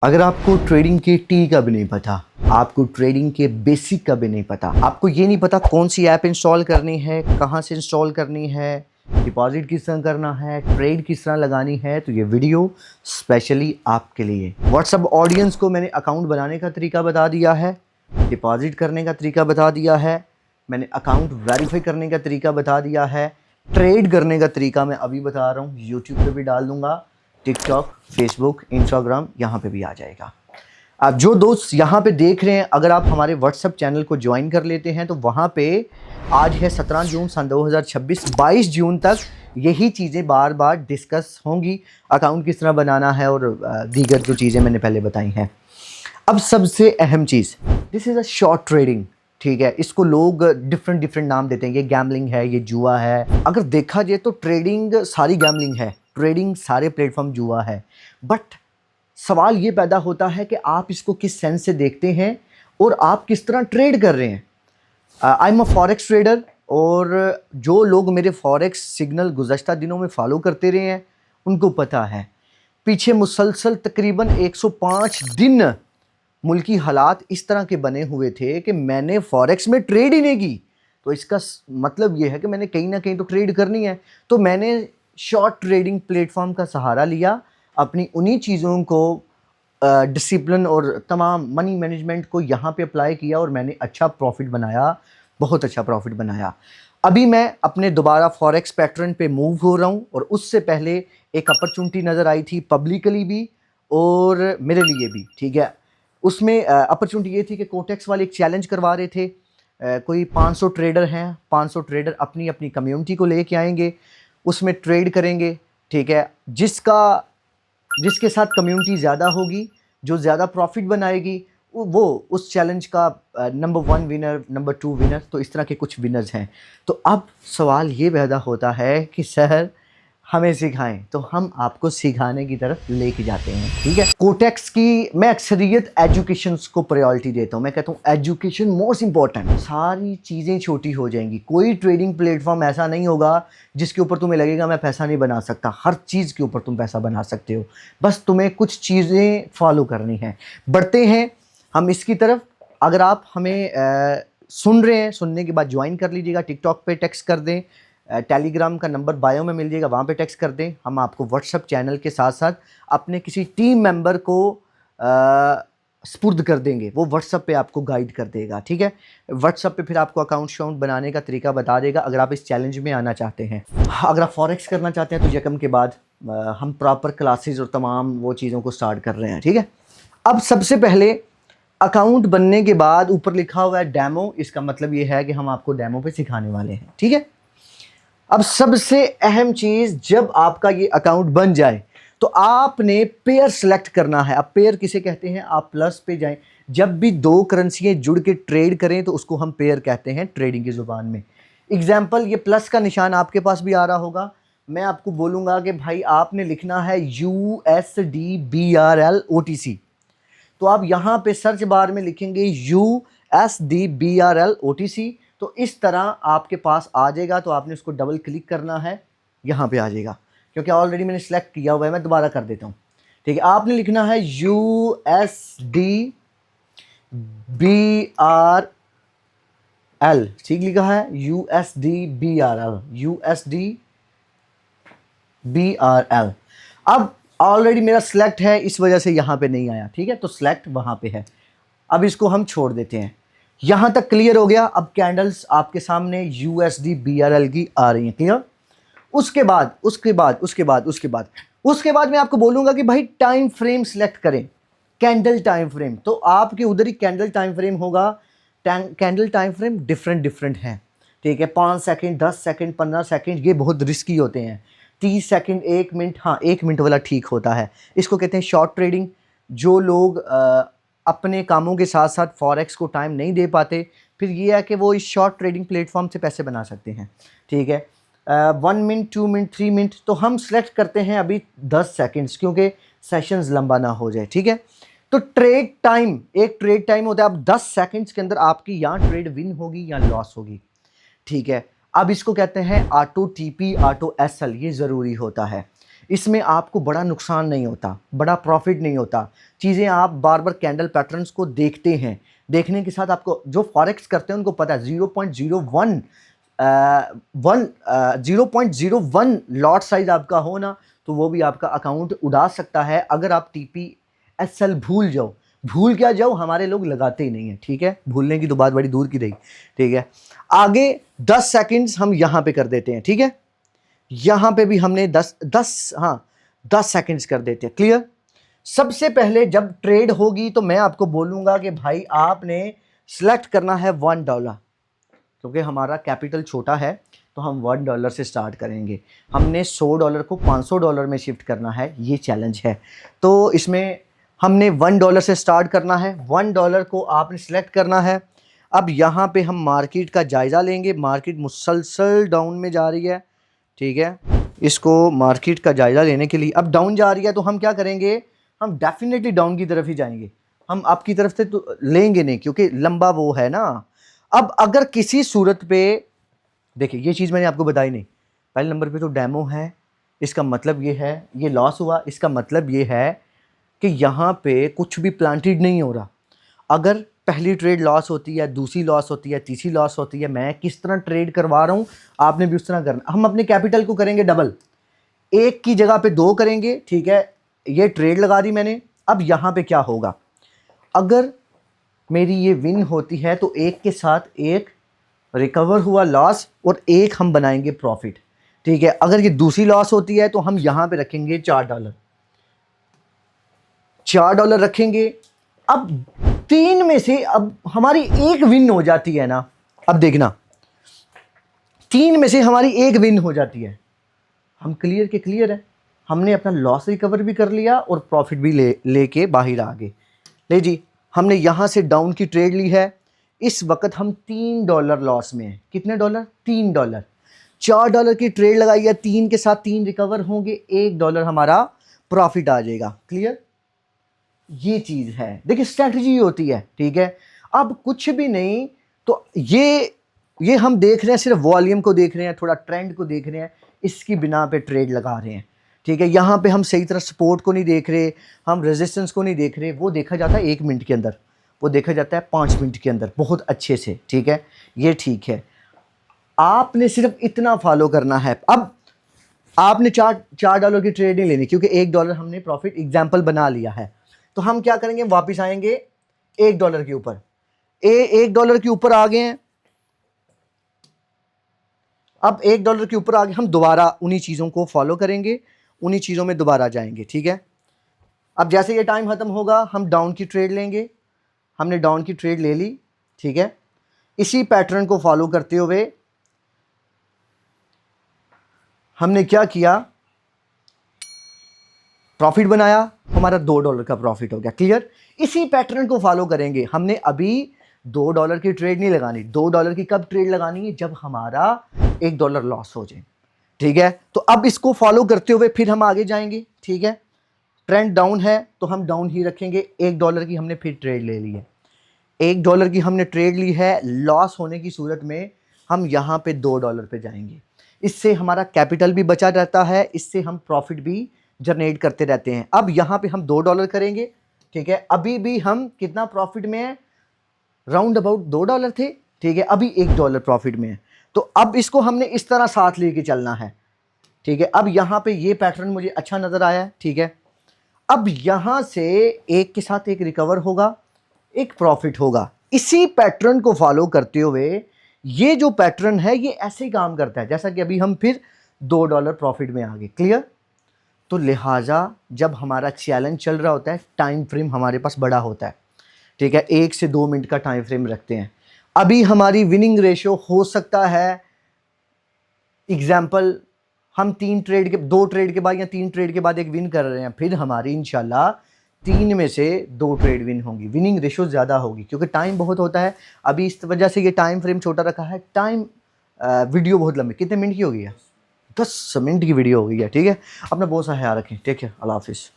अगर आपको ट्रेडिंग के टी का भी नहीं पता, आपको ट्रेडिंग के बेसिक का भी नहीं पता, आपको ये नहीं पता कौन सी ऐप इंस्टॉल करनी है, कहाँ से इंस्टॉल करनी है, डिपॉजिट किस तरह करना है, ट्रेड किस तरह लगानी है, तो ये वीडियो स्पेशली आपके लिए। व्हाट्सएप ऑडियंस को मैंने अकाउंट बनाने का तरीका बता दिया है, डिपॉजिट करने का तरीका बता दिया है, मैंने अकाउंट वेरीफाई करने का तरीका बता दिया है, ट्रेड करने का तरीका मैं अभी बता रहा हूँ, यूट्यूब पे भी डाल दूंगा, टिकटॉक, फेसबुक, इंस्टाग्राम यहाँ पे भी आ जाएगा। आप जो दोस्त यहाँ पे देख रहे हैं, अगर आप हमारे व्हाट्सएप चैनल को ज्वाइन कर लेते हैं तो वहाँ पे आज है 17 जून सन 2026, 22 जून तक यही चीज़ें बार बार डिस्कस होंगी। अकाउंट किस तरह बनाना है और दीगर जो चीज़ें मैंने पहले बताई हैं। अब सबसे अहम चीज़, this is a short trading. ठीक है, इसको लोग डिफरेंट नाम देते हैं, ये गैमलिंग है, ये जुआ है। अगर देखा जाए तो ट्रेडिंग सारी गैमलिंग है, ट्रेडिंग सारे प्लेटफॉर्म जुआ है। बट सवाल ये पैदा होता है कि आप इसको किस सेंस से देखते हैं और आप किस तरह ट्रेड कर रहे हैं। I am a forex trader, और जो लोग मेरे फॉरेक्स सिग्नल गुज़श्ता दिनों में फॉलो करते रहे हैं उनको पता है, पीछे मुसलसल तकरीबन 105 दिन मुल्की हालात इस तरह के बने हुए थे कि मैंने फॉरेक्स में ट्रेड ही नहीं की। तो इसका मतलब ये है कि मैंने कहीं ना कहीं तो ट्रेड करनी है। तो मैंने शॉर्ट ट्रेडिंग प्लेटफॉर्म का सहारा लिया, अपनी उन्हीं चीज़ों को डिसिप्लिन और तमाम मनी मैनेजमेंट को यहाँ पे अप्लाई किया और मैंने अच्छा प्रॉफिट बनाया, बहुत अच्छा प्रॉफिट बनाया। अभी मैं अपने दोबारा फॉरेक्स पैटर्न पे मूव हो रहा हूँ, और उससे पहले एक अपॉर्चुनिटी नज़र आई थी पब्लिकली भी और मेरे लिए भी। ठीक है, उसमें अपॉर्चुनिटी ये थी कि कोटेक्स वाले एक चैलेंज करवा रहे थे। कोई 500 ट्रेडर हैं, 500 ट्रेडर अपनी अपनी कम्युनिटी को लेके आएंगे, उसमें ट्रेड करेंगे। ठीक है, जिसके साथ कम्युनिटी ज़्यादा होगी, जो ज़्यादा प्रॉफिट बनाएगी, वो उस चैलेंज का नंबर 1 विनर, नंबर 2 विनर, तो इस तरह के कुछ विनर्स हैं। तो अब सवाल ये पैदा होता है कि सर हमें सिखाएं, तो हम आपको सिखाने की तरफ लेके जाते हैं। ठीक है, कोटेक्स की मैं अक्सरियत एजुकेशन को प्रायोरिटी देता हूँ। मैं कहता हूँ एजुकेशन मोस्ट इंपॉर्टेंट। सारी चीज़ें छोटी हो जाएंगी, कोई ट्रेडिंग प्लेटफॉर्म ऐसा नहीं होगा जिसके ऊपर तुम्हें लगेगा मैं पैसा नहीं बना सकता। हर चीज़ के ऊपर तुम पैसा बना सकते हो, बस तुम्हें कुछ चीज़ें फॉलो करनी है। बढ़ते हैं हम इसकी तरफ। अगर आप हमें सुन रहे हैं, सुनने के बाद ज्वाइन कर लीजिएगा। टिकटॉक पे टेक्स्ट कर दें, टेलीग्राम का नंबर बायो में मिल जाएगा, वहाँ पे टेक्स्ट कर दें। हम आपको व्हाट्सएप चैनल के साथ साथ अपने किसी टीम मेंबर को स्पुर्द कर देंगे, वो व्हाट्सएप पे आपको गाइड कर देगा। ठीक है, व्हाट्सएप पे फिर आपको अकाउंट बनाने का तरीका बता देगा, अगर आप इस चैलेंज में आना चाहते हैं। अगर आप फॉरेक्स करना चाहते हैं तो यकम के बाद हम प्रॉपर क्लासेस और तमाम वो चीज़ों को स्टार्ट कर रहे हैं। ठीक है, अब सबसे पहले अकाउंट बनने के बाद ऊपर लिखा हुआ है डेमो, इसका मतलब ये है कि हम आपको डेमो पे सिखाने वाले हैं। ठीक है, अब सबसे अहम चीज, जब आपका ये अकाउंट बन जाए तो आपने पेयर सेलेक्ट करना है। अब पेयर किसे कहते हैं, आप प्लस पे जाएं। जब भी दो करेंसियां जुड़ के ट्रेड करें तो उसको हम पेयर कहते हैं ट्रेडिंग की जुबान में। एग्जाम्पल, ये प्लस का निशान आपके पास भी आ रहा होगा। मैं आपको बोलूंगा कि भाई आपने लिखना है USD BRL OTC, तो आप यहाँ पे सर्च बार में लिखेंगे USD BRL OTC, तो इस तरह आपके पास आ जाएगा। तो आपने उसको डबल क्लिक करना है, यहाँ पे आ जाएगा, क्योंकि ऑलरेडी मैंने सेलेक्ट किया हुआ है। मैं दोबारा कर देता हूँ। ठीक है, आपने लिखना है USD BRL, ठीक लिखा है USD BRL। अब ऑलरेडी मेरा सिलेक्ट है, इस वजह से यहाँ पे नहीं आया। ठीक है, तो सिलेक्ट वहाँ पे है। अब इसको हम छोड़ देते हैं। यहाँ तक क्लियर हो गया। अब कैंडल्स आपके सामने USD BRL की आ रही हैं, क्लियर। उसके बाद मैं आपको बोलूँगा कि भाई टाइम फ्रेम सिलेक्ट करें, कैंडल टाइम फ्रेम। तो आपके उधर ही कैंडल टाइम फ्रेम होगा। कैंडल टाइम फ्रेम डिफरेंट हैं। ठीक है, 5 सेकंड, 10 सेकंड, 15 सेकंड, ये बहुत रिस्की होते हैं। 30 सेकंड, 1 मिनट, हाँ 1 मिनट वाला ठीक होता है। इसको कहते हैं शॉर्ट ट्रेडिंग। जो लोग अपने कामों के साथ साथ फॉरेक्स को टाइम नहीं दे पाते, फिर ये है कि वो इस शॉर्ट ट्रेडिंग प्लेटफॉर्म से पैसे बना सकते हैं। ठीक है, 1 मिनट, 2 मिनट, 3 मिनट, तो हम सेलेक्ट करते हैं अभी 10 सेकंड्स, क्योंकि सेशंस लंबा ना हो जाए। ठीक है, तो ट्रेड टाइम, एक ट्रेड टाइम होता है। अब 10 सेकंड्स के अंदर आपकी यहाँ ट्रेड विन होगी या लॉस होगी। ठीक है, अब इसको कहते हैं ऑटो TP, ऑटो SL, ये ज़रूरी होता है। इसमें आपको बड़ा नुकसान नहीं होता, बड़ा प्रॉफिट नहीं होता। चीज़ें आप बार बार कैंडल पैटर्न्स को देखते हैं, देखने के साथ आपको जो फॉरेक्स करते हैं उनको पता है 0.01 लॉट साइज आपका हो ना, तो वो भी आपका अकाउंट उड़ा सकता है अगर आप TPSL भूल जाओ। भूल क्या जाओ, हमारे लोग लगाते ही नहीं है, ठीक है, भूलने की तो बात बड़ी दूर की रही, ठीक है। आगे 10 सेकंड्स हम यहां पे कर देते हैं, ठीक है, यहां पे भी हमने 10 सेकंड्स कर देते हैं, क्लियर। सबसे पहले जब ट्रेड होगी तो मैं आपको बोलूंगा कि भाई आपने सिलेक्ट करना है $1, क्योंकि हमारा कैपिटल छोटा है तो हम $1 से स्टार्ट करेंगे। हमने $100 को $500 में शिफ्ट करना है, ये चैलेंज है। तो इसमें हमने $1 से स्टार्ट करना है, $1 को आपने सिलेक्ट करना है। अब यहाँ पे हम मार्केट का जायज़ा लेंगे, मार्केट मुसलसल डाउन में जा रही है, ठीक है। इसको मार्केट का जायज़ा लेने के लिए, अब डाउन जा रही है तो हम क्या करेंगे, हम डेफिनेटली डाउन की तरफ ही जाएंगे, हम आपकी तरफ से तो लेंगे नहीं क्योंकि लंबा वो है ना। अब अगर किसी सूरत पे, देखिए ये चीज़ मैंने आपको बताई नहीं, पहले नंबर पे तो डेमो है, इसका मतलब ये है ये लॉस हुआ, इसका मतलब ये है कि यहाँ पे कुछ भी प्लांटेड नहीं हो रहा। अगर पहली ट्रेड लॉस होती है, दूसरी लॉस होती है, तीसरी लॉस होती है, मैं किस तरह ट्रेड करवा रहा हूँ आपने भी उस तरह करना। हम अपने कैपिटल को करेंगे डबल, एक की जगह पे 2 करेंगे, ठीक है। ये ट्रेड लगा दी मैंने। अब यहाँ पे क्या होगा, अगर मेरी ये विन होती है तो एक के साथ एक रिकवर हुआ लॉस और एक हम बनाएंगे प्रॉफिट, ठीक है। अगर ये दूसरी लॉस होती है तो हम यहाँ पे रखेंगे $4 रखेंगे। अब 3 में से अब हमारी एक विन हो जाती है ना, अब देखना 3 में से हमारी एक विन हो जाती है, हम क्लियर के क्लियर है, हमने अपना लॉस रिकवर भी कर लिया और प्रॉफिट भी लेके बाहर आ गए। ले जी, हमने यहाँ से डाउन की ट्रेड ली है, इस वक्त हम $3 लॉस में हैं। कितने डॉलर? $3। $4 की ट्रेड लगाई है, 3 के साथ 3 रिकवर होंगे, $1 हमारा प्रॉफिट आ जाएगा, क्लियर। ये चीज़ है, देखिए स्ट्रैटेजी होती है, ठीक है। अब कुछ भी नहीं, तो ये हम देख रहे हैं, सिर्फ वॉल्यूम को देख रहे हैं, थोड़ा ट्रेंड को देख रहे हैं, इसकी बिना पे ट्रेड लगा रहे हैं, ठीक है। यहाँ पे हम सही तरह सपोर्ट को नहीं देख रहे, हम रेजिस्टेंस को नहीं देख रहे, वो देखा जाता है 1 मिनट के अंदर, वो देखा जाता है 5 मिनट के अंदर बहुत अच्छे से, ठीक है। ये ठीक है, आपने सिर्फ इतना फॉलो करना है। अब आपने $4 की ट्रेड नहीं लेनी क्योंकि $1 हमने प्रॉफिट एग्जाम्पल बना लिया है। तो हम क्या करेंगे, वापस आएंगे $1 के ऊपर, $1 के ऊपर आ गए हैं। अब $1 के ऊपर आगे हम दोबारा उन्हीं चीज़ों को फॉलो करेंगे, उन्हीं चीज़ों में दोबारा जाएंगे, ठीक है। अब जैसे ये टाइम ख़त्म होगा हम डाउन की ट्रेड लेंगे, हमने डाउन की ट्रेड ले ली, ठीक है। इसी पैटर्न को फॉलो करते हुए हमने क्या किया, प्रॉफिट बनाया, हमारा $2 का प्रॉफिट हो गया, क्लियर। इसी पैटर्न को फॉलो करेंगे, हमने अभी $2 की ट्रेड नहीं लगानी। $2 की कब ट्रेड लगानी है, जब हमारा $1 लॉस हो जाए, ठीक है। तो अब इसको फॉलो करते हुए फिर हम आगे जाएंगे, ठीक है। ट्रेंड डाउन है तो हम डाउन ही रखेंगे। $1 की हमने फिर ट्रेड ले ली है, $1 की हमने ट्रेड ली है, लॉस होने की सूरत में हम यहाँ पे $2 पे जाएंगे। इससे हमारा कैपिटल भी बचा रहता है, इससे हम प्रॉफिट भी जनरेट करते रहते हैं। अब यहाँ पे हम $2 करेंगे, ठीक है। अभी भी हम कितना प्रॉफिट में है, राउंड अबाउट $2 थे, ठीक है। अभी $1 प्रॉफिट में है। तो अब इसको हमने इस तरह साथ लेके चलना है, ठीक है। अब यहाँ पे ये पैटर्न मुझे अच्छा नज़र आया है, ठीक है। अब यहाँ से एक के साथ एक रिकवर होगा, एक प्रॉफिट होगा। इसी पैटर्न को फॉलो करते हुए ये जो पैटर्न है ये ऐसे ही काम करता है, जैसा कि अभी हम फिर $2 प्रॉफिट में आ गए, क्लियर। तो लिहाजा जब हमारा चैलेंज चल रहा होता है, टाइम फ्रेम हमारे पास बड़ा होता है, ठीक है। 1 से 2 मिनट का टाइम फ्रेम रखते हैं। अभी हमारी विनिंग रेशो हो सकता है, एग्जाम्पल हम 2 ट्रेड के बाद या 3 ट्रेड के बाद एक विन कर रहे हैं, फिर हमारी इंशाल्लाह 3 में से 2 ट्रेड विन होंगी, विनिंग रेशो ज़्यादा होगी, क्योंकि टाइम बहुत होता है। अभी इस वजह से ये टाइम फ्रेम छोटा रखा है। टाइम वीडियो बहुत लंबी, कितने मिनट की हो गई है, 10 मिनट की वीडियो हो गई है, ठीक है। अपना बहुत सा ख्याल रखें, ठीक है, अल्लाह हाफिज़।